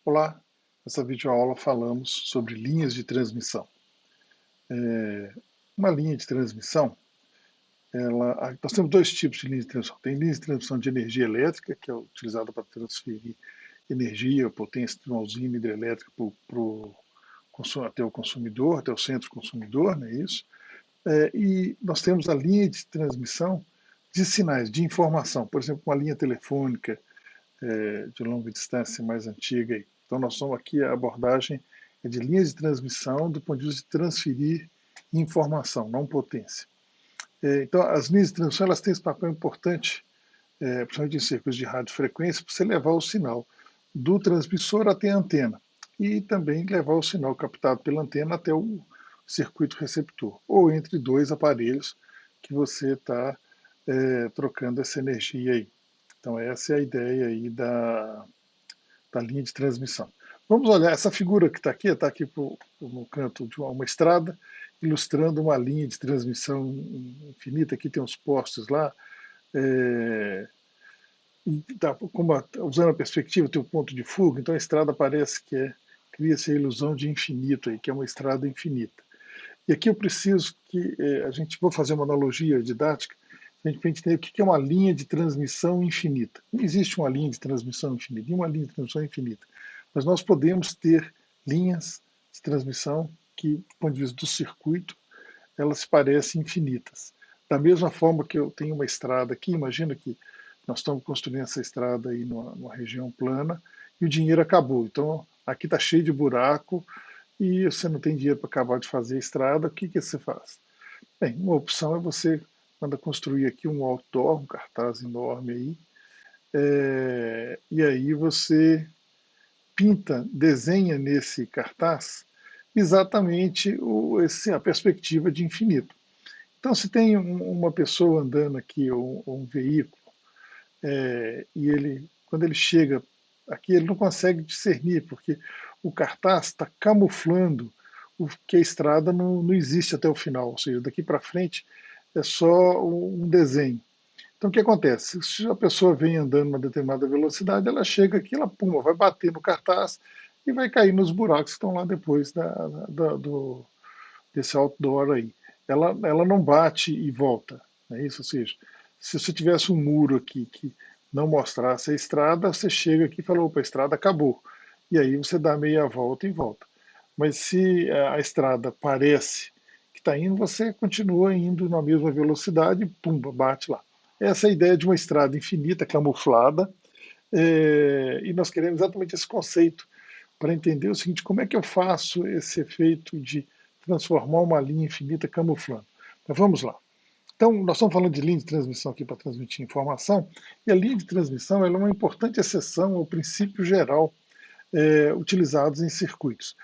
Olá, nessa videoaula falamos sobre linhas de transmissão. Uma linha de transmissão, nós temos dois tipos de linha de transmissão. Tem linha de transmissão de energia elétrica, que é utilizada para transferir energia, potência de uma usina hidrelétrica até o consumidor, até o centro consumidor, não é isso? E nós temos a linha de transmissão de sinais, de informação, por exemplo, uma linha telefônica, de longa distância mais antiga. Então, nós somos aqui, a abordagem é de linhas de transmissão do ponto de vista de transferir informação, não potência. Então, as linhas de transmissão elas têm esse papel importante, principalmente em circuitos de radiofrequência, para você levar o sinal do transmissor até a antena e também levar o sinal captado pela antena até o circuito receptor, ou entre dois aparelhos que você está trocando essa energia aí. Então essa é a ideia aí da linha de transmissão. Vamos olhar essa figura que está aqui no canto de uma estrada, ilustrando uma linha de transmissão infinita. Aqui tem uns postes lá. Usando a perspectiva, tem um ponto de fuga, então a estrada parece que cria-se a ilusão de infinito, aí, que é uma estrada infinita. E aqui eu preciso que vou fazer uma analogia didática, para a gente entender o que é uma linha de transmissão infinita. Não existe uma linha de transmissão infinita, nenhuma linha de transmissão infinita. Mas nós podemos ter linhas de transmissão que, do ponto de vista do circuito, elas parecem infinitas. Da mesma forma que eu tenho uma estrada aqui, imagina que nós estamos construindo essa estrada aí numa região plana e o dinheiro acabou. Então, aqui está cheio de buraco e você não tem dinheiro para acabar de fazer a estrada, o que você faz? Bem, uma opção é você manda construir aqui um outdoor, um cartaz enorme aí, e aí você desenha nesse cartaz exatamente a perspectiva de infinito. Então, se tem uma pessoa andando aqui, ou um veículo, e quando ele chega aqui, ele não consegue discernir, porque o cartaz está camuflando que a estrada não existe até o final, ou seja, daqui para frente é só um desenho. Então, o que acontece? Se a pessoa vem andando uma determinada velocidade, ela chega aqui, ela puma, vai bater no cartaz e vai cair nos buracos que estão lá depois desse outdoor aí. Ela não bate e volta, é isso? Ou seja, se você tivesse um muro aqui que não mostrasse a estrada, você chega aqui e fala, opa, a estrada acabou. E aí você dá meia volta e volta. Mas se a estrada parece que está indo, você continua indo na mesma velocidade e pumba, bate lá. Essa é a ideia de uma estrada infinita, camuflada, e nós queremos exatamente esse conceito para entender o seguinte, como é que eu faço esse efeito de transformar uma linha infinita camuflando. Mas vamos lá. Então, nós estamos falando de linha de transmissão aqui para transmitir informação, e a linha de transmissão ela é uma importante exceção ao princípio geral utilizados em circuitos.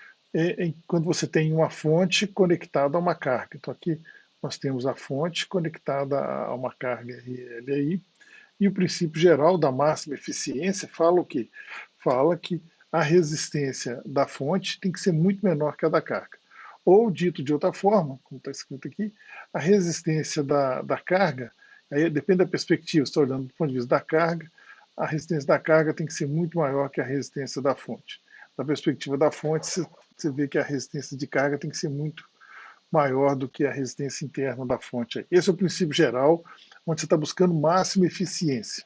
Quando você tem uma fonte conectada a uma carga. Então, aqui nós temos a fonte conectada a uma carga RL e o princípio geral da máxima eficiência fala o quê? Fala que a resistência da fonte tem que ser muito menor que a da carga. Ou, dito de outra forma, como está escrito aqui, a resistência da carga, aí depende da perspectiva, você está olhando do ponto de vista da carga, a resistência da carga tem que ser muito maior que a resistência da fonte. Da perspectiva da fonte, você vê que a resistência de carga tem que ser muito maior do que a resistência interna da fonte. Esse é o princípio geral, onde você está buscando máxima eficiência.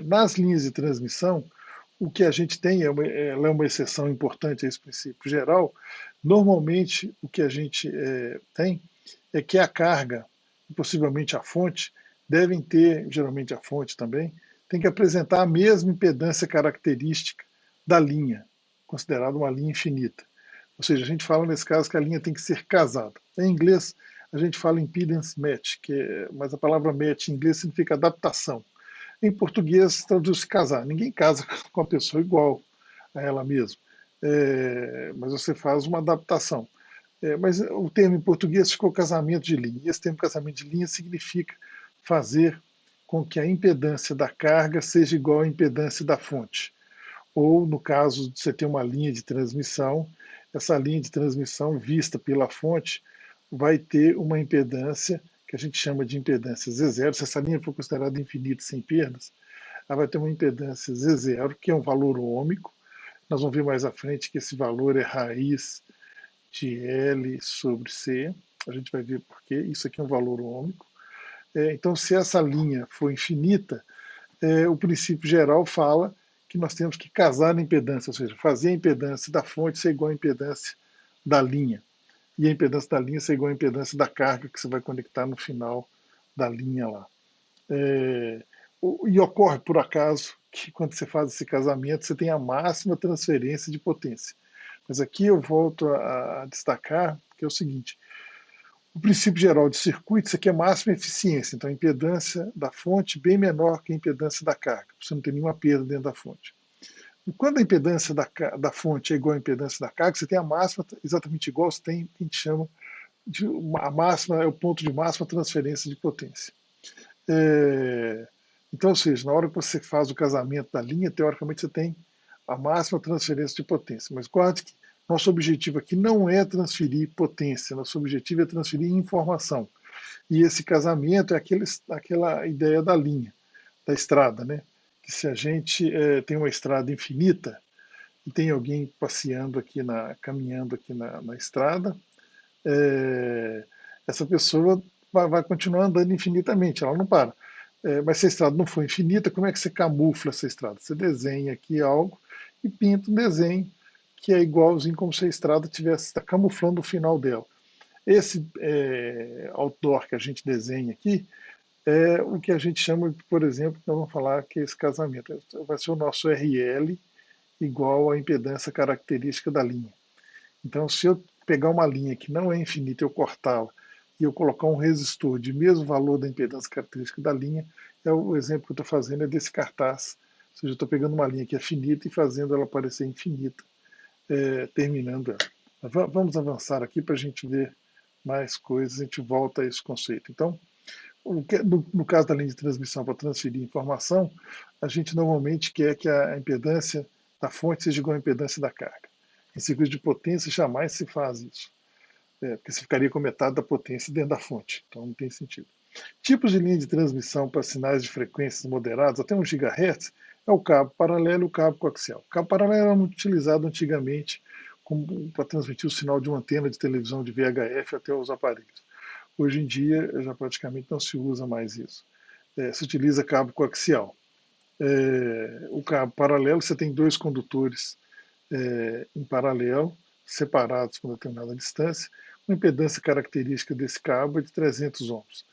Nas linhas de transmissão, o que a gente tem ela é uma exceção importante a esse princípio geral. Normalmente, o que a gente tem é que a carga, e possivelmente a fonte, devem ter, geralmente a fonte também, tem que apresentar a mesma impedância característica da linha, considerada uma linha infinita. Ou seja, a gente fala nesse caso que a linha tem que ser casada. Em inglês, a gente fala impedance match, mas a palavra match em inglês significa adaptação. Em português, traduz-se casar. Ninguém casa com a pessoa igual a ela mesma, mas você faz uma adaptação. Mas o termo em português ficou casamento de linha. E esse termo casamento de linha significa fazer com que a impedância da carga seja igual à impedância da fonte. Ou, no caso de você ter uma linha de transmissão, essa linha de transmissão vista pela fonte vai ter uma impedância que a gente chama de impedância Z0. Se essa linha for considerada infinita sem perdas, ela vai ter uma impedância Z0, que é um valor ômico, Nós vamos ver mais à frente que esse valor é raiz de L sobre C. A gente vai ver por quê. Isso aqui é um valor ômico. Então, se essa linha for infinita, o princípio geral fala que nós temos que casar na impedância, ou seja, fazer a impedância da fonte ser igual à impedância da linha. E a impedância da linha ser igual à impedância da carga que você vai conectar no final da linha lá. E ocorre, por acaso, que quando você faz esse casamento, você tem a máxima transferência de potência. Mas aqui eu volto a destacar que é o seguinte: o princípio geral de circuito, isso aqui é máxima eficiência, então a impedância da fonte bem menor que a impedância da carga, você não tem nenhuma perda dentro da fonte. E quando a impedância da fonte é igual à impedância da carga, você tem a máxima exatamente igual, você tem o que a gente chama de a máxima, é o ponto de máxima transferência de potência. Então, ou seja, na hora que você faz o casamento da linha, teoricamente você tem a máxima transferência de potência. Mas guarde que nosso objetivo aqui não é transferir potência, nosso objetivo é transferir informação. E esse casamento é aquela ideia da linha, da estrada, né? Que se a gente tem uma estrada infinita e tem alguém passeando aqui, caminhando aqui na estrada, é, essa pessoa vai continuar andando infinitamente, ela não para. Mas se a estrada não for infinita, como é que você camufla essa estrada? Você desenha aqui algo e pinta um desenho que é igualzinho como se a estrada está camuflando o final dela. Esse outdoor que a gente desenha aqui é o que a gente chama, por exemplo, nós vamos falar que é esse casamento. Vai ser o nosso RL igual à impedância característica da linha. Então, se eu pegar uma linha que não é infinita, eu cortá-la e eu colocar um resistor de mesmo valor da impedância característica da linha, o exemplo que eu estou fazendo é desse cartaz. Ou seja, eu estou pegando uma linha que é finita e fazendo ela parecer infinita, terminando ela. Vamos avançar aqui para a gente ver mais coisas, a gente volta a esse conceito. Então, no caso da linha de transmissão para transferir informação, a gente normalmente quer que a impedância da fonte seja igual à impedância da carga. Em circuito de potência jamais se faz isso, porque você ficaria com metade da potência dentro da fonte, então não tem sentido. Tipos de linha de transmissão para sinais de frequências moderadas, até 1 GHz, é o cabo paralelo e o cabo coaxial. O cabo paralelo era muito utilizado antigamente para transmitir o sinal de uma antena de televisão de VHF até os aparelhos. Hoje em dia já praticamente não se usa mais isso. Se utiliza cabo coaxial. O cabo paralelo, você tem dois condutores em paralelo, separados por determinada distância. Uma impedância característica desse cabo é de 300 ohms.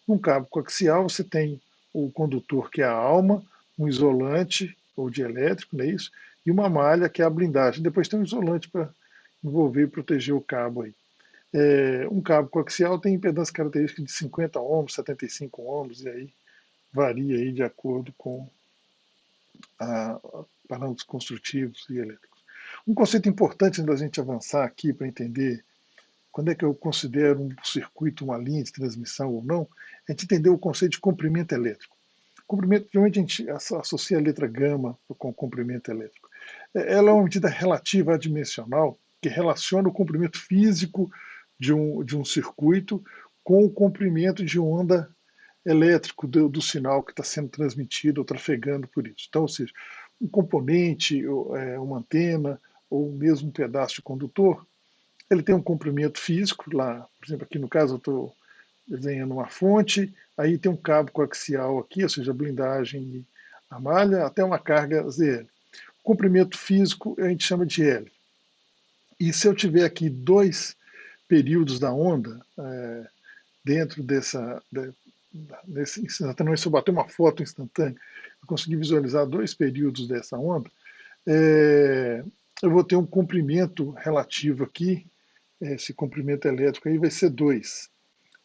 Num cabo coaxial, você tem o condutor, que é a alma, um isolante, ou dielétrico, não é isso? E uma malha, que é a blindagem. Depois tem um isolante para envolver e proteger o cabo aí. Um cabo coaxial tem impedância característica de 50 ohms, 75 ohms, e aí varia aí de acordo com parâmetros construtivos e elétricos. Um conceito importante da gente avançar aqui para entender quando é que eu considero um circuito uma linha de transmissão ou não, é a gente entender o conceito de comprimento elétrico. Comprimento, geralmente a gente associa a letra gama com comprimento elétrico. Ela é uma medida relativa adimensional que relaciona o comprimento físico de um circuito com o comprimento de onda elétrico do sinal que está sendo transmitido ou trafegando por isso. Então, ou seja, um componente, uma antena ou mesmo um pedaço de condutor, ele tem um comprimento físico lá, por exemplo, aqui no caso eu estou desenhando uma fonte, aí tem um cabo coaxial aqui, ou seja, a blindagem e a malha, até uma carga ZL. O comprimento físico a gente chama de L. E se eu tiver aqui dois períodos da onda, dentro nesse instantâneo, se eu bater uma foto instantânea, eu conseguir visualizar dois períodos dessa onda, eu vou ter um comprimento relativo aqui, esse comprimento elétrico aí vai ser 2.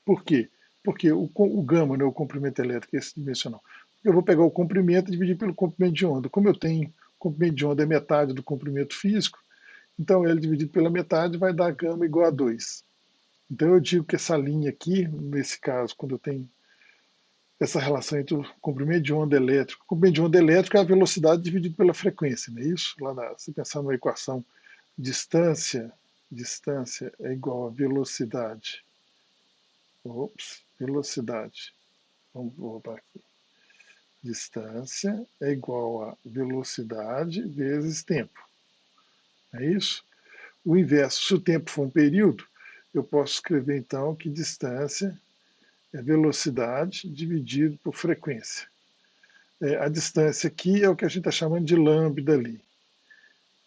Por quê? Porque o gama, né, o comprimento elétrico, esse dimensional, eu vou pegar o comprimento e dividir pelo comprimento de onda. Como eu tenho comprimento de onda é metade do comprimento físico, então ele dividido pela metade vai dar gama igual a 2. Então eu digo que essa linha aqui, nesse caso, quando eu tenho essa relação entre o comprimento de onda elétrico, o comprimento de onda elétrica é a velocidade dividido pela frequência, não é isso? Se pensar numa equação, distância é igual a velocidade. Velocidade. Vamos voltar aqui. Distância é igual a velocidade vezes tempo. é isso? O inverso, se o tempo for um período, eu posso escrever então que distância é velocidade dividido por frequência. A distância aqui é o que a gente está chamando de lambda ali,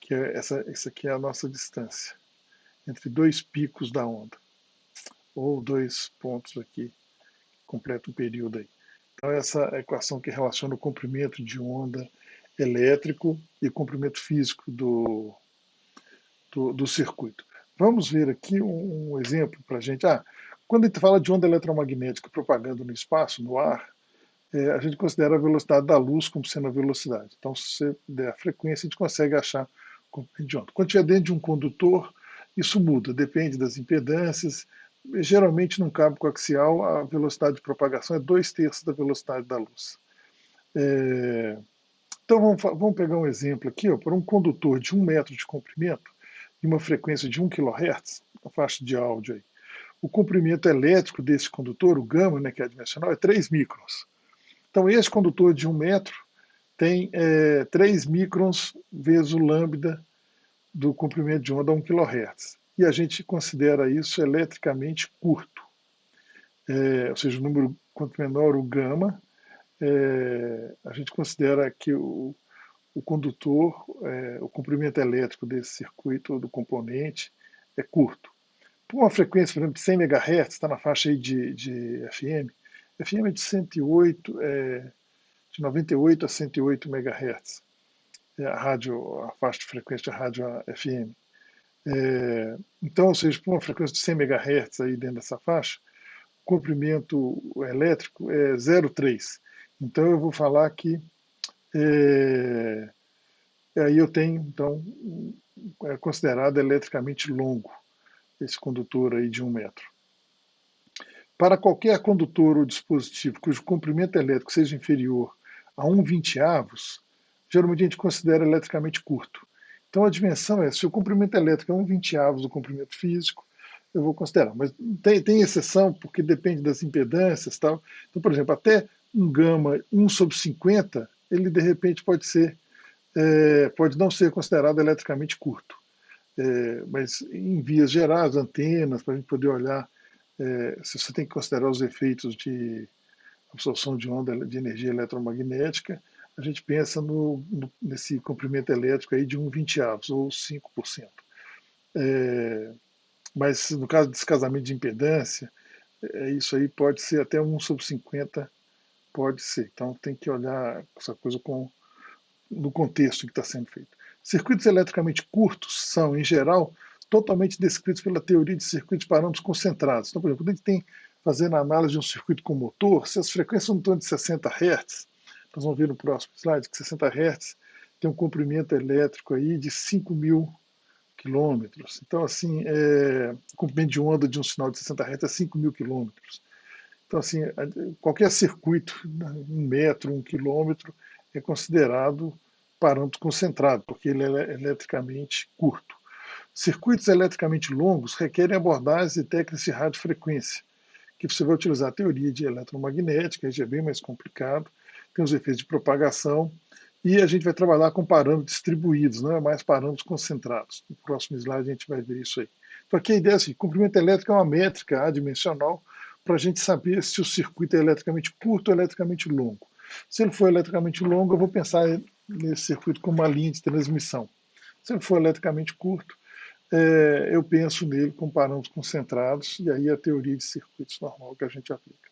que é essa aqui é a nossa distância, entre dois picos da onda, ou dois pontos aqui, completa o período aí. Então essa é a equação que relaciona o comprimento de onda elétrico e o comprimento físico do circuito. Vamos ver aqui um exemplo para a gente. Quando a gente fala de onda eletromagnética propagando no espaço, no ar, a gente considera a velocidade da luz como sendo a velocidade. Então, se você der a frequência, a gente consegue achar o comprimento de onda. Quando estiver dentro de um condutor, isso muda, depende das impedâncias. Geralmente, num cabo coaxial, a velocidade de propagação é 2/3 da velocidade da luz. Então, vamos pegar um exemplo aqui, para um condutor de 1 metro de comprimento e uma frequência de 1 kHz, a faixa de áudio aí. O comprimento elétrico desse condutor, o gama, né, que é adimensional, é 3 microns. Então, esse condutor de 1 metro tem 3 microns vezes o lambda do comprimento de onda a 1 kHz. E a gente considera isso eletricamente curto. Ou seja, o número, quanto menor o gama, a gente considera que o condutor, o comprimento elétrico desse circuito, do componente, é curto. Por uma frequência, por exemplo, de 100 MHz, está na faixa aí de FM, FM é de 108, de 98 a 108 MHz, a faixa de frequência da rádio FM. Então, ou seja, por uma frequência de 100 MHz aí dentro dessa faixa, o comprimento elétrico é 0,3. Então, eu vou falar que aí eu tenho, então, é considerado eletricamente longo esse condutor aí de 1 metro. Para qualquer condutor ou dispositivo cujo comprimento elétrico seja inferior a 1/20, geralmente a gente considera eletricamente curto. Então a dimensão é, se o comprimento elétrico é 1/20 do comprimento físico, eu vou considerar. Mas tem exceção, porque depende das impedâncias e tal. Então, por exemplo, até um gama 1/50, ele de repente pode não ser considerado eletricamente curto. Mas em vias gerais, antenas, para a gente poder olhar, se você tem que considerar os efeitos de absorção de onda de energia eletromagnética, a gente pensa nesse comprimento elétrico aí de 1/20 ou 5%. Mas no caso de descasamento de impedância, isso aí pode ser até 1/50, pode ser. Então tem que olhar essa coisa no contexto que está sendo feito. Circuitos eletricamente curtos são, em geral, totalmente descritos pela teoria de circuitos de parâmetros concentrados. Então, por exemplo, quando a gente tem fazendo a análise de um circuito com motor, se as frequências são em torno de 60 Hz, nós vamos ver no próximo slide que 60 Hz tem um comprimento elétrico aí de 5.000 quilômetros. Então, assim, o comprimento de onda de um sinal de 60 Hz é 5.000 quilômetros. Então, assim, qualquer circuito, 1 metro, 1 quilômetro, é considerado parâmetro concentrado, porque ele é eletricamente curto. Circuitos eletricamente longos requerem abordagens e técnicas de radiofrequência, que você vai utilizar a teoria de eletromagnética, que é bem mais complicado, tem os efeitos de propagação, e a gente vai trabalhar com parâmetros distribuídos, não é mais parâmetros concentrados. No próximo slide a gente vai ver isso aí. Então aqui a ideia é assim, comprimento elétrico é uma métrica adimensional para a gente saber se o circuito é eletricamente curto ou eletricamente longo. Se ele for eletricamente longo, eu vou pensar nesse circuito como uma linha de transmissão. Se ele for eletricamente curto, eu penso nele com parâmetros concentrados, e aí a teoria de circuitos normal que a gente aplica.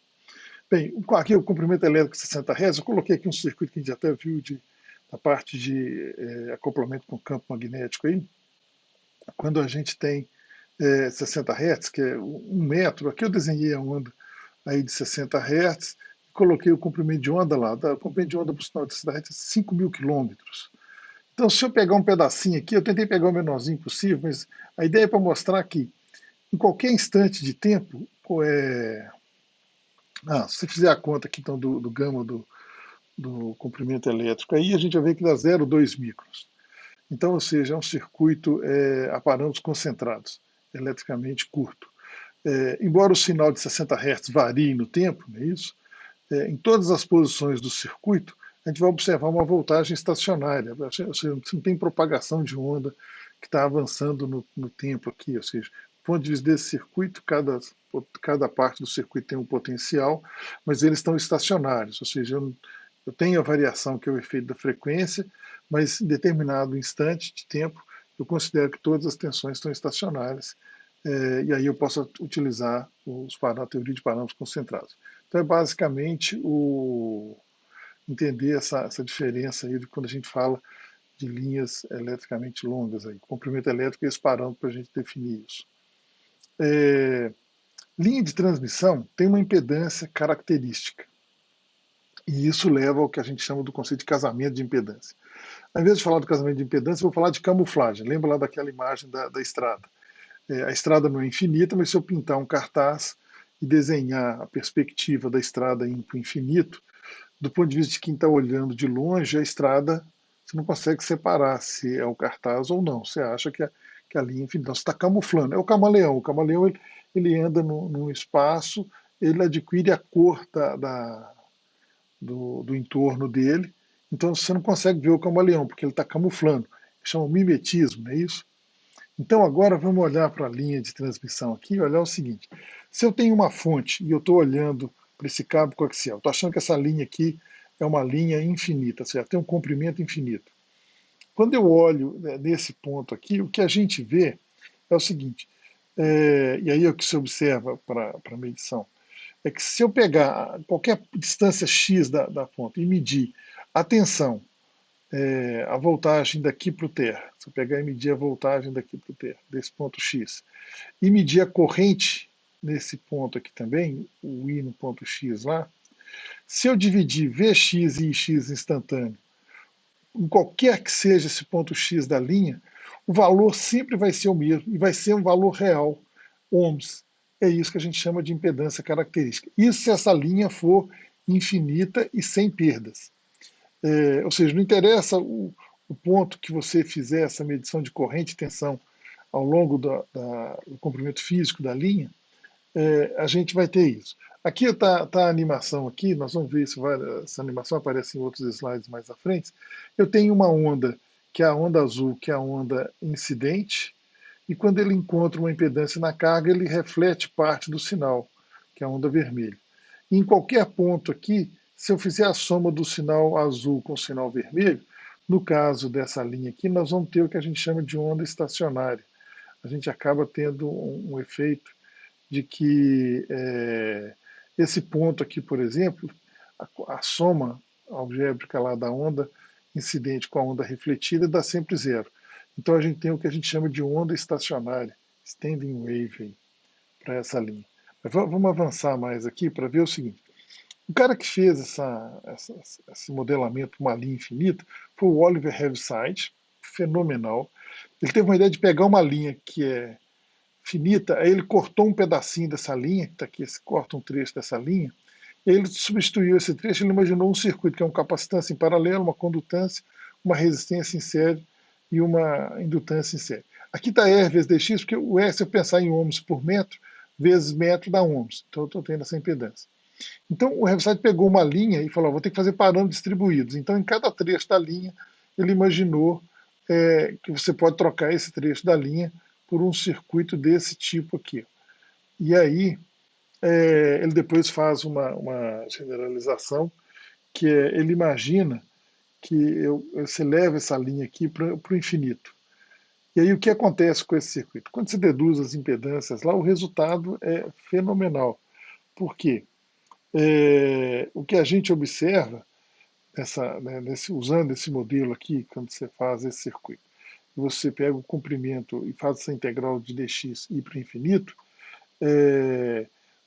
Bem, aqui o comprimento elétrico 60 Hz, eu coloquei aqui um circuito que a gente até viu da parte de acoplamento com campo magnético aí. Quando a gente tem 60 Hz, que é 1 metro, aqui eu desenhei a onda aí de 60 Hz, coloquei o comprimento de onda lá. O comprimento de onda para o sinal de 60 Hz é 5.000 quilômetros. Então, se eu pegar um pedacinho aqui, eu tentei pegar o menorzinho possível, mas a ideia é para mostrar que em qualquer instante de tempo, se você fizer a conta aqui então do gama do comprimento elétrico, aí a gente vai ver que dá 0,2 microns. Então, ou seja, é um circuito a parâmetros concentrados, eletricamente curto. Embora o sinal de 60 Hz varie no tempo, não é isso? Em todas as posições do circuito, a gente vai observar uma voltagem estacionária, ou seja, não tem propagação de onda que está avançando no tempo aqui, ou seja, do ponto de vista desse circuito, cada parte do circuito tem um potencial, mas eles estão estacionários, ou seja, eu tenho a variação que é o efeito da frequência, mas em determinado instante de tempo eu considero que todas as tensões estão estacionárias, e aí eu posso utilizar a teoria de parâmetros concentrados. Então é basicamente entender essa diferença aí de quando a gente fala de linhas eletricamente longas, aí, comprimento elétrico e esse parâmetro para a gente definir isso. Linha de transmissão tem uma impedância característica, e isso leva ao que a gente chama do conceito de casamento de impedância. Ao invés de falar do casamento de impedância, eu vou falar de camuflagem. Lembra lá daquela imagem da estrada? A estrada não é infinita, mas se eu pintar um cartaz e desenhar a perspectiva da estrada indo para o infinito, do ponto de vista de quem está olhando de longe, a estrada, você não consegue separar se é o cartaz ou não. Você acha que a linha é infinita. Então, você está camuflando. É o camaleão. O camaleão ele anda num espaço, ele adquire a cor do entorno dele, então você não consegue ver o camaleão, porque ele está camuflando. Chama mimetismo, não é isso? Então agora vamos olhar para a linha de transmissão aqui e olhar o seguinte. Se eu tenho uma fonte e eu estou olhando para esse cabo coaxial, estou achando que essa linha aqui é uma linha infinita, certo? Tem um comprimento infinito. Quando eu olho, né, nesse ponto aqui, o que a gente vê é o seguinte, e aí é o que se observa para a medição, é que se eu pegar qualquer distância x da fonte e medir a tensão, a voltagem daqui para o terra, se eu pegar e medir a voltagem daqui para o terra, desse ponto x, e medir a corrente nesse ponto aqui também, o I no ponto x lá, se eu dividir Vx e Ix instantâneo, em qualquer que seja esse ponto x da linha, o valor sempre vai ser o mesmo, e vai ser um valor real, ohms. É isso que a gente chama de impedância característica. Isso se essa linha for infinita e sem perdas. Ou seja, não interessa o ponto que você fizer essa medição de corrente e tensão ao longo do comprimento físico da linha, a gente vai ter isso. Aqui está a animação aqui, nós vamos ver se essa animação aparece em outros slides mais à frente. Eu tenho uma onda, que é a onda azul, que é a onda incidente, e quando ele encontra uma impedância na carga, ele reflete parte do sinal, que é a onda vermelha. E em qualquer ponto aqui, se eu fizer a soma do sinal azul com o sinal vermelho, no caso dessa linha aqui, nós vamos ter o que a gente chama de onda estacionária. A gente acaba tendo um efeito de que esse ponto aqui, por exemplo, a soma algébrica lá da onda incidente com a onda refletida dá sempre zero. Então a gente tem o que a gente chama de onda estacionária, standing wave, para essa linha. Mas vamos avançar mais aqui para ver o seguinte. O cara que fez esse modelamento para uma linha infinita foi o Oliver Heaviside, fenomenal. Ele teve uma ideia de pegar uma linha que é finita, aí ele cortou um pedacinho dessa linha, que está aqui, corta um trecho dessa linha, e ele substituiu esse trecho, ele imaginou um circuito que é uma capacitância em paralelo, uma condutância, uma resistência em série e uma indutância em série. Aqui está R vezes dx, porque o R, se eu pensar em ohms por metro, vezes metro dá ohms. Então eu estou tendo essa impedância. Então o Heaviside pegou uma linha e falou, vou ter que fazer parâmetros distribuídos. Então em cada trecho da linha, ele imaginou que você pode trocar esse trecho da linha por um circuito desse tipo aqui. E aí, ele depois faz uma generalização, que ele imagina que você leva essa linha aqui para o infinito. E aí o que acontece com esse circuito? Quando você deduz as impedâncias lá, o resultado é fenomenal. Por quê? O que a gente observa, usando esse modelo aqui, quando você faz esse circuito, você pega o comprimento e faz essa integral de dx e para o infinito,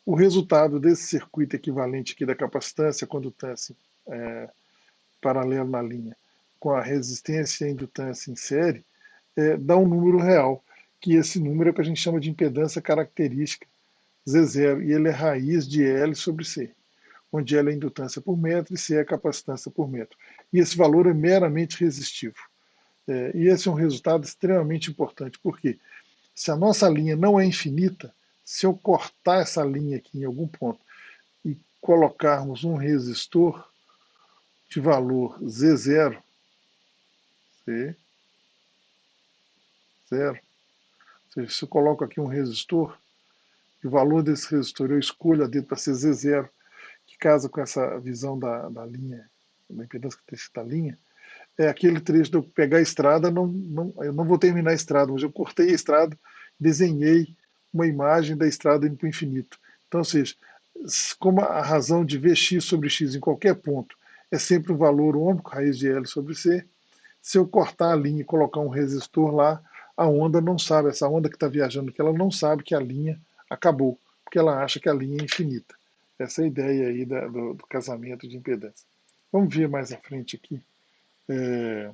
o resultado desse circuito equivalente aqui da capacitância, condutância paralelo na linha, com a resistência e a indutância em série, dá um número real, que esse número é o que a gente chama de impedância característica, Z0, e ele é raiz de L sobre C, onde L é a indutância por metro e C é a capacitância por metro. E esse valor é meramente resistivo. E esse é um resultado extremamente importante, porque se a nossa linha não é infinita, se eu cortar essa linha aqui em algum ponto e colocarmos um resistor de valor Z0, zero. Ou seja, se eu coloco aqui um resistor, e o valor desse resistor eu escolho a dedo para ser Z0, que casa com essa visão da linha, da impedância característica da linha, é aquele trecho de eu pegar a estrada, eu não vou terminar a estrada, mas eu cortei a estrada, desenhei uma imagem da estrada indo para o infinito. Então, ou seja, como a razão de Vx sobre x em qualquer ponto é sempre um valor ômico, raiz de L sobre C, se eu cortar a linha e colocar um resistor lá, a onda não sabe, essa onda que está viajando aqui, ela não sabe que a linha acabou, porque ela acha que a linha é infinita. Essa é a ideia aí do casamento de impedância. Vamos ver mais à frente aqui. É,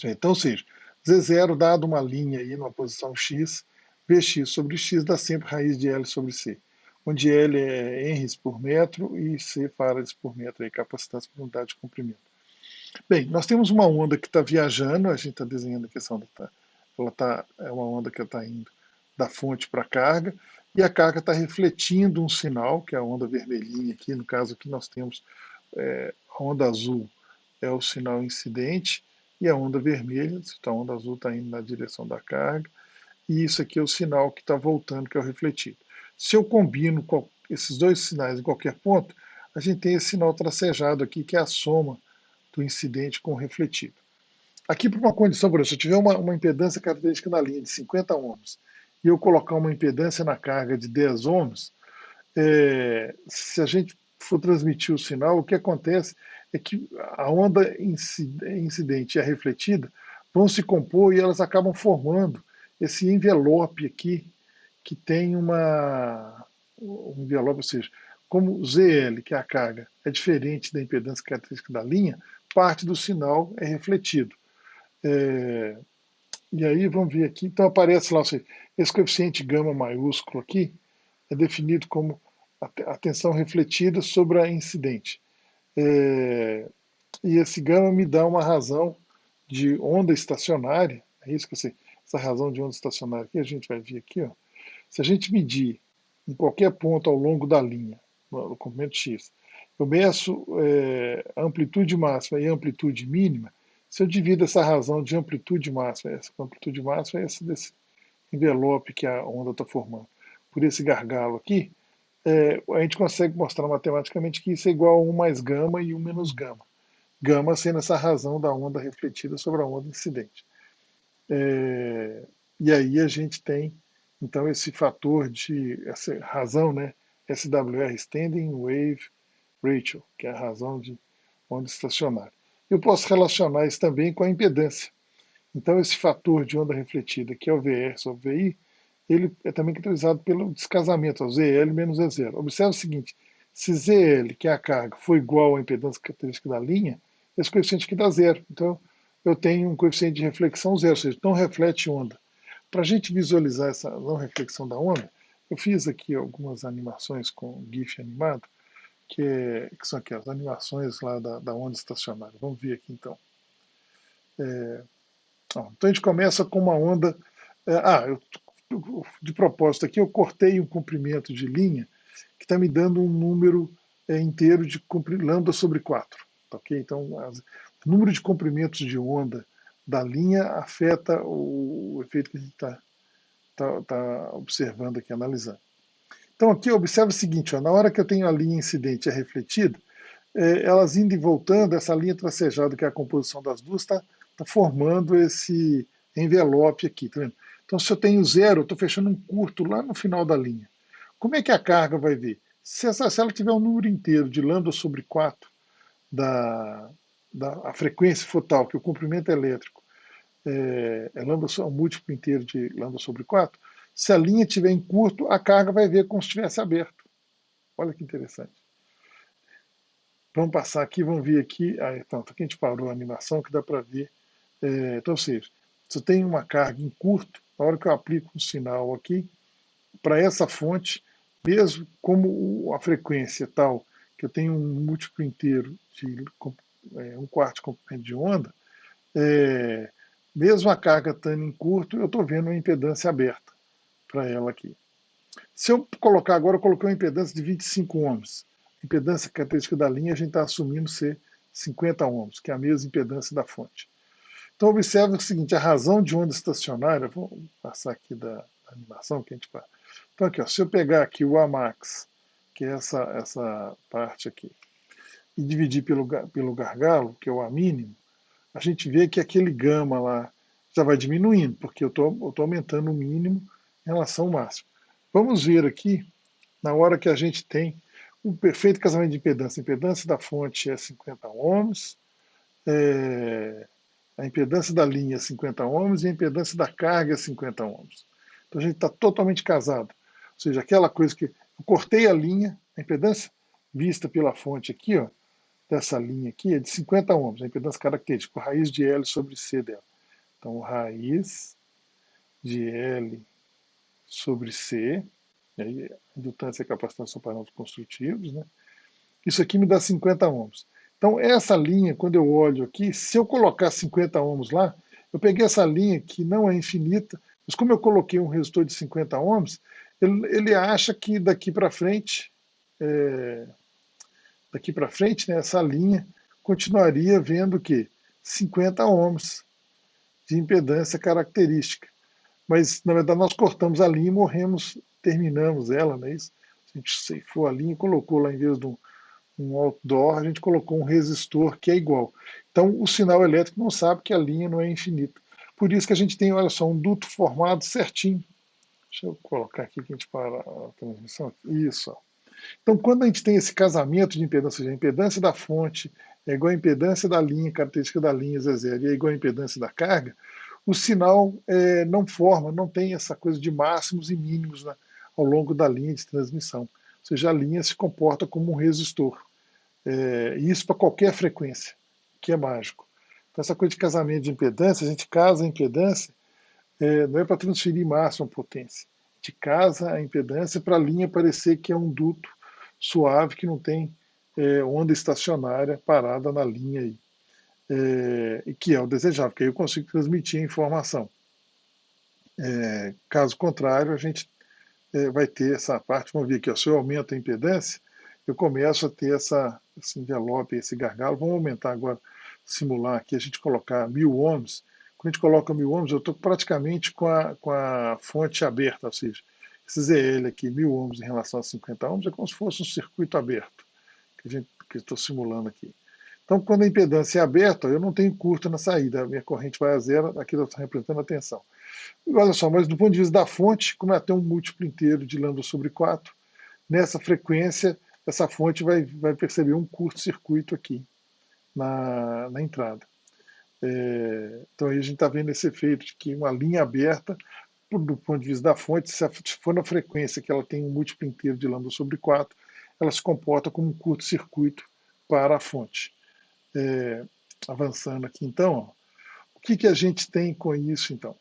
então, ou seja, Z0 dado uma linha aí numa posição x, Vx sobre x dá sempre raiz de L sobre C, onde L é henries por metro e C farads por metro, aí, capacitância por unidade de comprimento. Bem, nós temos uma onda que está viajando, a gente está desenhando aqui essa onda, é uma onda que está indo da fonte para a carga, e a carga está refletindo um sinal, que é a onda vermelhinha aqui, no caso aqui nós temos a onda azul é o sinal incidente, e a onda vermelha, então a onda azul está indo na direção da carga, e isso aqui é o sinal que está voltando, que é o refletido. Se eu combino esses dois sinais em qualquer ponto, a gente tem esse sinal tracejado aqui, que é a soma do incidente com o refletido. Aqui, por uma condição, por exemplo, se eu tiver uma impedância característica na linha de 50 ohms e eu colocar uma impedância na carga de 10 ohms, se a gente for transmitir o sinal, o que acontece é que a onda incidente e a refletida vão se compor e elas acabam formando esse envelope aqui, que tem um envelope, ou seja, como ZL, que é a carga, é diferente da impedância característica da linha, parte do sinal é refletido. É, e aí vamos ver aqui, então aparece lá, ou seja, esse coeficiente gama maiúsculo aqui é definido como a tensão refletida sobre a incidente. É, e esse gama me dá uma razão de onda estacionária, é isso que eu sei, essa razão de onda estacionária aqui, a gente vai ver aqui, ó. Se a gente medir em qualquer ponto ao longo da linha, no comprimento X, eu meço a amplitude máxima e a amplitude mínima, se eu divido essa razão de amplitude máxima, essa amplitude máxima é essa desse envelope que a onda está formando, por esse gargalo aqui, a gente consegue mostrar matematicamente que isso é igual a 1 mais gama e 1 menos gama. Gama sendo essa razão da onda refletida sobre a onda incidente. E aí a gente tem, então, esse fator essa razão, né? SWR, Standing Wave Ratio, que é a razão de onda estacionária. Eu posso relacionar isso também com a impedância. Então, esse fator de onda refletida, que é o VR sobre VI, ele é também caracterizado pelo descasamento, o ZL menos E0. Observe o seguinte, se ZL, que é a carga, for igual à impedância característica da linha, esse coeficiente aqui dá zero. Então, eu tenho um coeficiente de reflexão zero, ou seja, não reflete onda. Para a gente visualizar essa não reflexão da onda, eu fiz aqui algumas animações com GIF animado, que são aqui as animações lá da onda estacionária. Vamos ver aqui então. Então a gente começa com uma onda. De propósito aqui, eu cortei um comprimento de linha que está me dando um número inteiro de lambda sobre 4. Tá, okay? Então, o número de comprimentos de onda da linha afeta o efeito que a gente está observando aqui, analisando. Então, aqui observa o seguinte, ó, na hora que eu tenho a linha incidente e a refletida, elas indo e voltando, essa linha tracejada, que é a composição das duas, está formando esse envelope aqui. Tá vendo? Então, se eu tenho zero, eu estou fechando um curto lá no final da linha. Como é que a carga vai vir? Se ela tiver um número inteiro de lambda sobre 4 a frequência fotal, que o comprimento elétrico lambda, um múltiplo inteiro de lambda sobre 4, se a linha estiver em curto, a carga vai vir como se estivesse aberto. Olha que interessante. Vamos passar aqui, vamos ver aqui. Então, aqui a gente parou a animação, que dá para ver. Então, ou seja, se eu tenho uma carga em curto, na hora que eu aplico um sinal aqui, para essa fonte, mesmo como a frequência tal, que eu tenho um múltiplo inteiro de 1/4 de comprimento de onda, mesmo a carga estando em curto, eu estou vendo uma impedância aberta para ela aqui. Se eu colocar agora, eu coloquei uma impedância de 25 ohms. A impedância característica da linha a gente está assumindo ser 50 ohms, que é a mesma impedância da fonte. Então observe o seguinte, a razão de onda estacionária, vou passar aqui da animação que a gente faz. Então aqui, ó, se eu pegar aqui o Amax, que é essa parte aqui, e dividir pelo gargalo, que é o A mínimo, a gente vê que aquele gama lá já vai diminuindo, porque eu tô aumentando o mínimo em relação ao máximo. Vamos ver aqui, na hora que a gente tem o perfeito casamento de impedância. A impedância da fonte é 50 ohms, é, a impedância da linha é 50 ohms e a impedância da carga é 50 ohms. Então a gente está totalmente casado. Ou seja, aquela coisa que eu cortei a linha, a impedância vista pela fonte aqui, ó, dessa linha aqui, é de 50 ohms, a impedância característica, a raiz de L sobre C dela. Então, raiz de L sobre C, e aí indutância e capacitância são parâmetros construtivos, né? Isso aqui me dá 50 ohms. Então, essa linha, quando eu olho aqui, se eu colocar 50 ohms lá, eu peguei essa linha que não é infinita, mas como eu coloquei um resistor de 50 ohms, ele acha que é, daqui para frente, né, essa linha continuaria vendo o quê? 50 ohms de impedância característica. Mas, na verdade, nós cortamos a linha e morremos, terminamos ela, não é isso? A gente ceifou a linha e colocou lá, em vez de um outdoor, a gente colocou um resistor que é igual. Então, o sinal elétrico não sabe que a linha não é infinita. Por isso que a gente tem, olha só, um duto formado certinho. Deixa eu colocar aqui que a gente para a transmissão. Isso. Ó. Então, quando a gente tem esse casamento de impedância, ou seja, a impedância da fonte é igual à impedância da linha, característica da linha Z0, e é igual à impedância da carga, o sinal não forma, não tem essa coisa de máximos e mínimos ao longo da linha de transmissão. Ou seja, a linha se comporta como um resistor. E isso para qualquer frequência, que é mágico. Então, essa coisa de casamento de impedância, a gente casa a impedância, não é para transferir máxima potência. A gente casa a impedância para a linha parecer que é um duto suave, que não tem onda estacionária parada na linha aí. E que é o desejável, porque aí eu consigo transmitir a informação. Caso contrário, a gente vai ter essa parte, vamos ver aqui, ó, se eu aumento a impedância, eu começo a ter esse envelope, esse gargalo. Vamos aumentar agora, simular aqui, a gente colocar 1000 ohms. Quando a gente coloca 1000 ohms, eu estou praticamente com a fonte aberta, ou seja, esse ZL aqui, 1000 ohms em relação a 50 ohms, é como se fosse um circuito aberto, que eu estou simulando aqui. Então, quando a impedância é aberta, eu não tenho curto na saída, a minha corrente vai a zero, aqui eu estou representando a tensão. E olha só, mas do ponto de vista da fonte, como ela tem um múltiplo inteiro de lambda sobre 4, nessa frequência, essa fonte vai perceber um curto-circuito aqui na entrada. Então aí a gente está vendo esse efeito de que uma linha aberta, do ponto de vista da fonte, se for na frequência que ela tem um múltiplo inteiro de lambda sobre 4, ela se comporta como um curto-circuito para a fonte. Avançando aqui então, ó, o que a gente tem com isso então?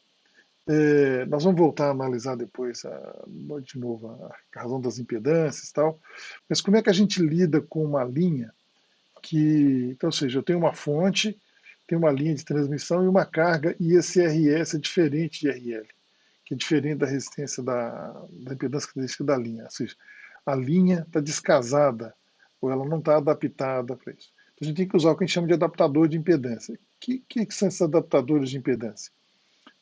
Nós vamos voltar a analisar depois, de novo, a razão das impedâncias e tal, mas como é que a gente lida com uma linha então, ou seja, eu tenho uma fonte, tenho uma linha de transmissão e uma carga, e esse RS é diferente de RL, que é diferente da resistência da impedância característica da linha, ou seja, a linha está descasada, ou ela não está adaptada para isso. Então, a gente tem que usar o que a gente chama de adaptador de impedância. O que são esses adaptadores de impedância?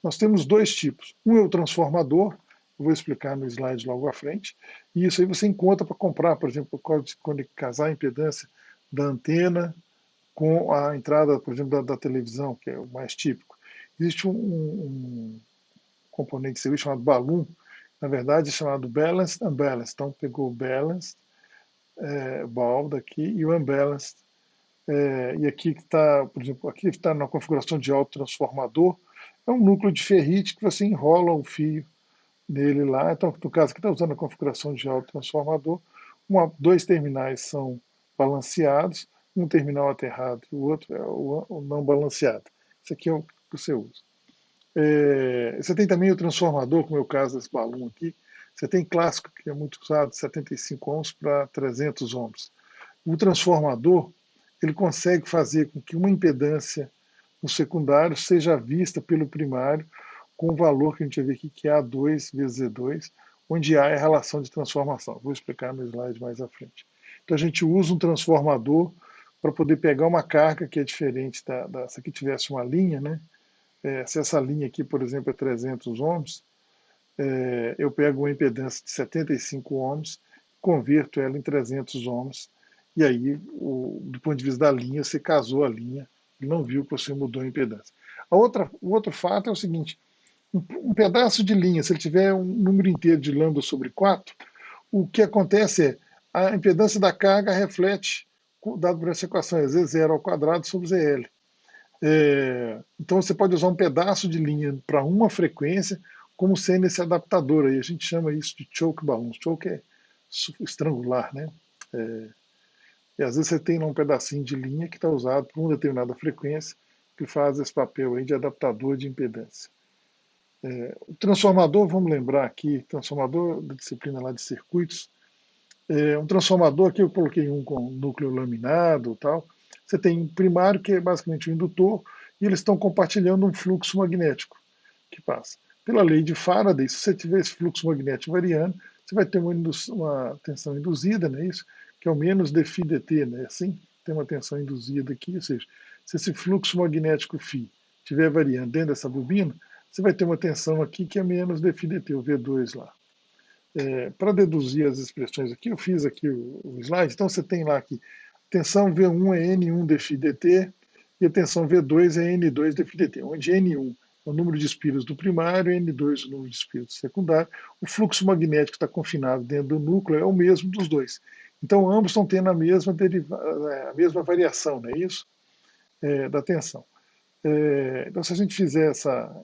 Nós temos dois tipos. Um é o transformador, eu vou explicar no slide logo à frente, e isso aí você encontra para comprar, por exemplo, quando casar a impedância da antena com a entrada, por exemplo, da televisão, que é o mais típico. Existe um componente de serviço chamado balloon, na verdade é chamado balanced and unbalanced. Então pegou o balanced, ball daqui, e o unbalanced. E aqui que está, por exemplo, aqui está na configuração de autotransformador, é um núcleo de ferrite que você enrola o fio nele lá. Então, no caso aqui está usando a configuração de autotransformador, dois terminais são balanceados, um terminal aterrado e o outro é o não balanceado. Isso aqui é o que você usa. Você tem também o transformador, como é o caso desse balão aqui. Você tem clássico, que é muito usado, 75 ohms para 300 ohms. O transformador, ele consegue fazer com que uma impedância no secundário seja vista pelo primário com o valor que a gente vê aqui, que é A2 vezes E2, onde A é a relação de transformação. Vou explicar no slide mais à frente. Então a gente usa um transformador para poder pegar uma carga que é diferente se aqui tivesse uma linha, né? Se essa linha aqui, por exemplo, é 300 ohms, eu pego uma impedância de 75 ohms, converto ela em 300 ohms, e aí, do ponto de vista da linha, você casou a linha, e não viu que você mudou a impedância. O outro fato é o seguinte, um pedaço de linha, se ele tiver um número inteiro de lambda sobre 4, o que acontece é a impedância da carga reflete, dado por essa equação, é Z0 ao quadrado sobre ZL. Então você pode usar um pedaço de linha para uma frequência como sendo esse adaptador aí. A gente chama isso de choke balloon. Choke é estrangular, né? E às vezes você tem lá um pedacinho de linha que está usado para uma determinada frequência que faz esse papel aí de adaptador de impedância. O transformador, vamos lembrar aqui, transformador da disciplina lá de circuitos, um transformador que eu coloquei um com núcleo laminado e tal. Você tem um primário, que é basicamente um indutor, e eles estão compartilhando um fluxo magnético que passa. Pela lei de Faraday, se você tiver esse fluxo magnético variando, você vai ter uma tensão induzida, não é isso? Que é o menos dφ dt, né? Assim, tem uma tensão induzida aqui, ou seja, se esse fluxo magnético φ estiver variando dentro dessa bobina, você vai ter uma tensão aqui que é menos dφ dt, o V2 lá. Para deduzir as expressões aqui, eu fiz aqui o slide, então você tem lá que a tensão V1 é N1 dφ dt e a tensão V2 é N2 dφ dt, onde N1 é o número de espiras do primário, N2 é o número de espiras do secundário. O fluxo magnético está confinado dentro do núcleo é o mesmo dos dois. Então ambos estão tendo a mesma variação, não é isso? Da tensão. Então se a gente fizer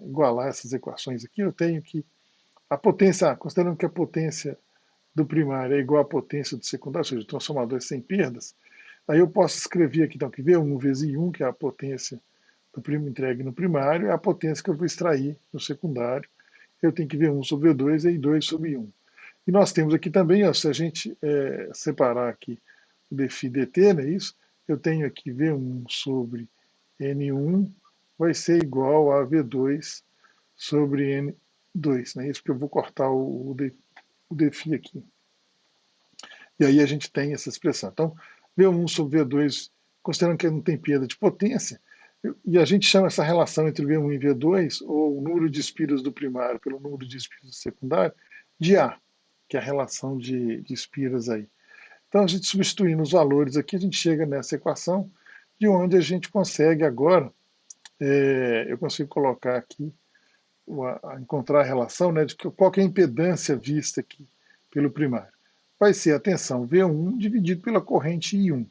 igualar essas equações aqui, eu tenho que a potência, considerando que a potência do primário é igual à potência do secundário, ou seja, o transformador é sem perdas, aí eu posso escrever aqui, então, que V1 vezes I1, que é a potência do primo entregue no primário, é a potência que eu vou extrair no secundário. Eu tenho que V1 sobre V2 e I2 sobre I1. E nós temos aqui também, ó, se a gente separar aqui o dφ dt, não é isso? Eu tenho aqui V1 sobre N1 vai ser igual a V2 sobre N2, né? Isso porque eu vou cortar o dφ aqui. E aí a gente tem essa expressão. Então, V1 sobre V2, considerando que não tem perda de potência, e a gente chama essa relação entre V1 e V2, ou o número de espiras do primário pelo número de espiras do secundário, de A, que é a relação de espiras aí. Então, a gente substituindo os valores aqui, a gente chega nessa equação, de onde a gente consegue agora, eu consigo colocar aqui, encontrar a relação, né, de qual que é a impedância vista aqui pelo primário. Vai ser a tensão V1 dividido pela corrente I1.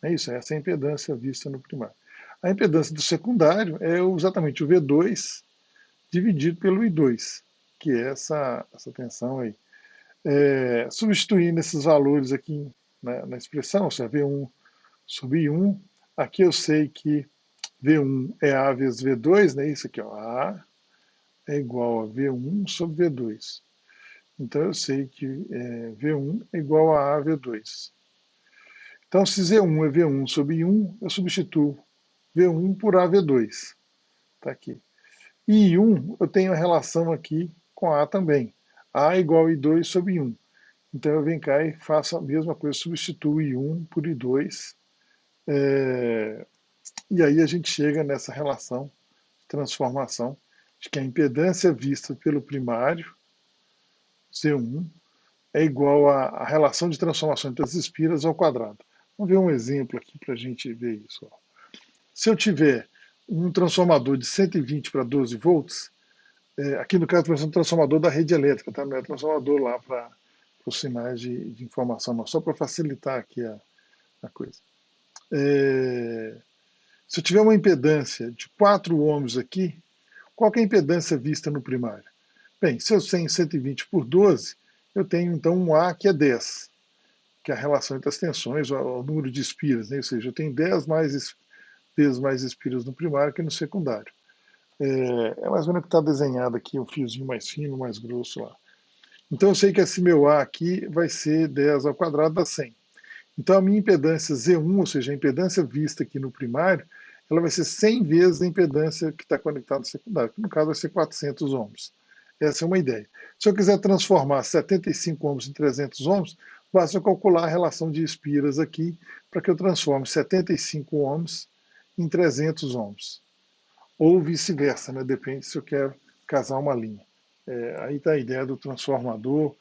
É isso, essa é a impedância vista no primário. A impedância do secundário é exatamente o V2 dividido pelo I2, que é essa tensão aí. Substituindo esses valores aqui na expressão, ou seja, V1 sobre I1, aqui eu sei que V1 é A vezes V2, né? Isso aqui, ó, A é igual a V1 sobre V2. Então eu sei que V1 é igual a V2. Então, se Z1 é V1 sobre I1, eu substituo V1 por AV2. Está aqui. E I1, eu tenho a relação aqui com A também. A igual a I2 sobre I1. Então eu venho cá e faço a mesma coisa, substituo I1 por I2. E aí a gente chega nessa relação de transformação, de que a impedância vista pelo primário, Z1, é igual à relação de transformação entre as espiras ao quadrado. Vamos ver um exemplo aqui para a gente ver isso. Ó. Se eu tiver um transformador de 120 para 12 volts, aqui no caso é um transformador da rede elétrica, tá? Não é transformador lá para os sinais de informação, não, só para facilitar aqui a coisa. Se eu tiver uma impedância de 4 ohms aqui, qual que é a impedância vista no primário? Bem, se eu tenho 120 por 12, eu tenho então um A que é 10, que é a relação entre as tensões, o número de espiras, né? Ou seja, eu tenho 10 vezes mais espiras no primário que no secundário. Mais ou menos o que está desenhado aqui, um fiozinho mais fino, mais grosso lá. Então eu sei que esse meu A aqui vai ser 10 ao quadrado dá 100. Então a minha impedância Z1, ou seja, a impedância vista aqui no primário, ela vai ser 100 vezes a impedância que está conectada no secundário, que no caso vai ser 400 ohms. Essa é uma ideia. Se eu quiser transformar 75 ohms em 300 ohms, basta eu calcular a relação de espiras aqui para que eu transforme 75 ohms em 300 ohms. ou vice-versa, né? Depende se eu quero casar uma linha. Aí está a ideia do transformador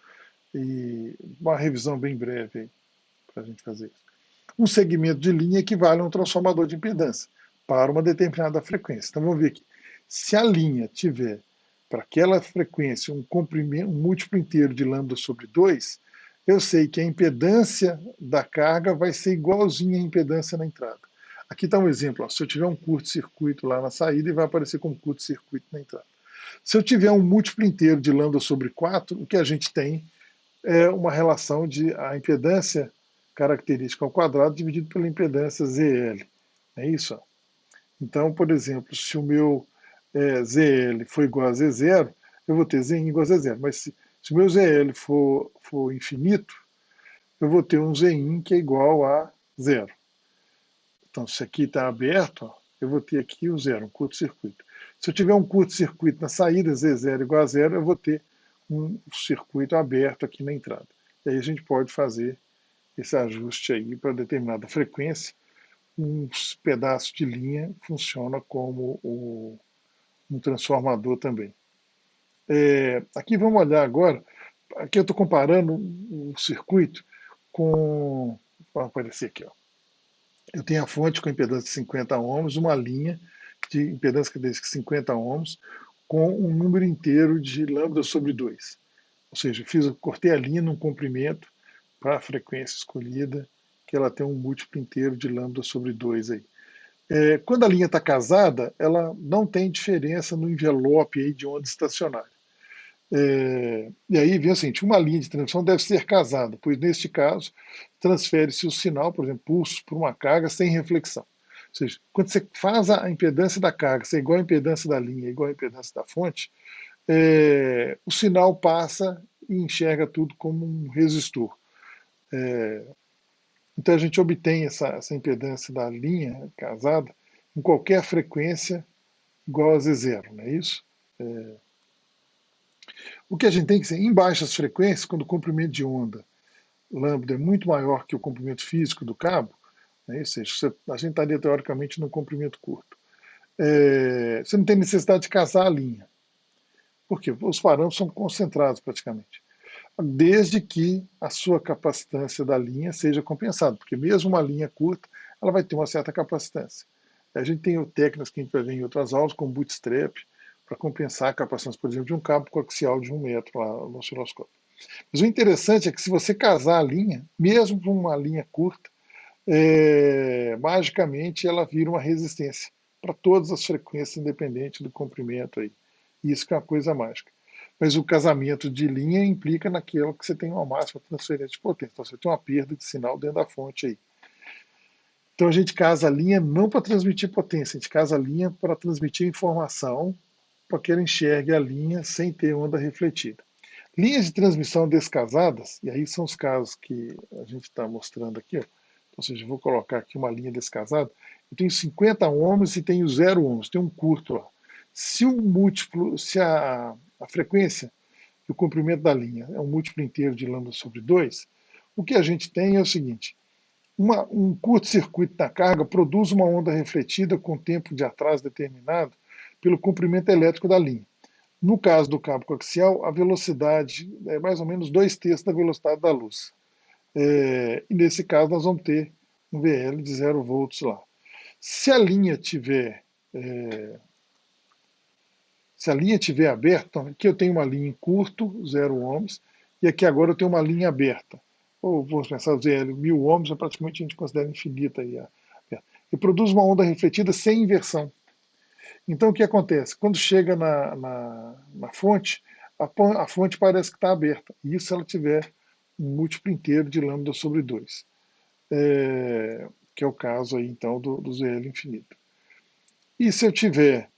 e uma revisão bem breve para a gente fazer isso. Um segmento de linha equivale a um transformador de impedância para uma determinada frequência. Então vamos ver aqui. Se a linha tiver para aquela frequência um comprimento, um múltiplo inteiro de lambda sobre 2, eu sei que a impedância da carga vai ser igualzinha à impedância na entrada. Aqui está um exemplo. Ó. Se eu tiver um curto-circuito lá na saída, ele vai aparecer como curto-circuito na entrada. Se eu tiver um múltiplo inteiro de lambda sobre 4, o que a gente tem é uma relação de a impedância característica ao quadrado dividido pela impedância ZL. É isso? Então, por exemplo, se o meu ZL for igual a Z0, eu vou ter Zin igual a Z0. Mas se o meu ZL for infinito, eu vou ter um Zin que é igual a zero. Então, se aqui está aberto, ó, eu vou ter aqui o zero, um curto-circuito. Se eu tiver um curto-circuito na saída, Z0 igual a zero, eu vou ter um circuito aberto aqui na entrada. E aí a gente pode fazer esse ajuste aí para determinada frequência. Um pedaço de linha funciona como um transformador também. Aqui vamos olhar agora. Aqui eu estou comparando um circuito com. Vai aparecer aqui, ó. Eu tenho a fonte com impedância de 50 ohms, uma linha de impedância de 50 ohms com um número inteiro de lambda sobre 2. Ou seja, cortei a linha num comprimento para a frequência escolhida, que ela tem um múltiplo inteiro de lambda sobre 2 aí. Quando a linha está casada, ela não tem diferença no envelope aí de onda estacionária. E aí vem o seguinte, uma linha de transmissão deve ser casada, pois neste caso transfere-se o sinal, por exemplo, pulso por uma carga sem reflexão. Ou seja, quando você faz a impedância da carga ser igual à impedância da linha, igual à impedância da fonte, o sinal passa e enxerga tudo como um resistor. Então a gente obtém essa impedância da linha casada em qualquer frequência igual a Z0, não é isso? O que a gente tem que ser em baixas frequências, quando o comprimento de onda lambda é muito maior que o comprimento físico do cabo, né, ou seja, a gente estaria teoricamente num comprimento curto. Você não tem necessidade de casar a linha. Por quê? Os parâmetros são concentrados praticamente. Desde que a sua capacitância da linha seja compensada, porque mesmo uma linha curta, ela vai ter uma certa capacitância. A gente tem técnicas que a gente vai ver em outras aulas, como bootstrap, para compensar a capacitância, por exemplo, de um cabo coaxial de 1 metro lá no osciloscópio. Mas o interessante é que se você casar a linha, mesmo com uma linha curta, magicamente ela vira uma resistência para todas as frequências, independente do comprimento aí. Isso que é uma coisa mágica. Mas o casamento de linha implica naquilo que você tem uma máxima transferência de potência. Então você tem uma perda de sinal dentro da fonte aí. Então a gente casa a linha não para transmitir potência, a gente casa a linha para transmitir informação para que ela enxergue a linha sem ter onda refletida. Linhas de transmissão descasadas, e aí são os casos que a gente está mostrando aqui, ó. Ou seja, eu vou colocar aqui uma linha descasada, eu tenho 50 ohms e tenho 0 ohms, tem um curto lá. Se o múltiplo, se a frequência e o comprimento da linha é um múltiplo inteiro de lambda sobre 2, o que a gente tem é o seguinte, um curto-circuito na carga produz uma onda refletida com tempo de atraso determinado pelo comprimento elétrico da linha. No caso do cabo coaxial, a velocidade é mais ou menos 2/3 da velocidade da luz. E nesse caso, nós vamos ter um VL de 0 volts lá. Se a linha tiver aberta, então aqui eu tenho uma linha em curto, 0 ohms, e aqui agora eu tenho uma linha aberta. Ou vamos pensar, o ZL 1000 ohms é praticamente a gente considera infinita aí. E produz uma onda refletida sem inversão. Então o que acontece? Quando chega na fonte, a fonte parece que está aberta. Isso se ela tiver um múltiplo inteiro de lambda sobre 2. Que é o caso aí então do ZL infinito. E se eu tiver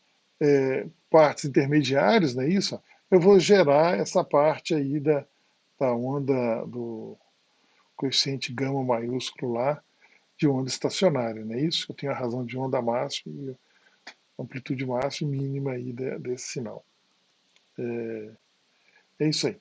partes intermediárias, não é isso? Eu vou gerar essa parte aí da onda do coeficiente gama maiúsculo lá de onda estacionária, não é isso? Eu tenho a razão de onda máxima e amplitude máxima e mínima aí desse sinal. É isso aí.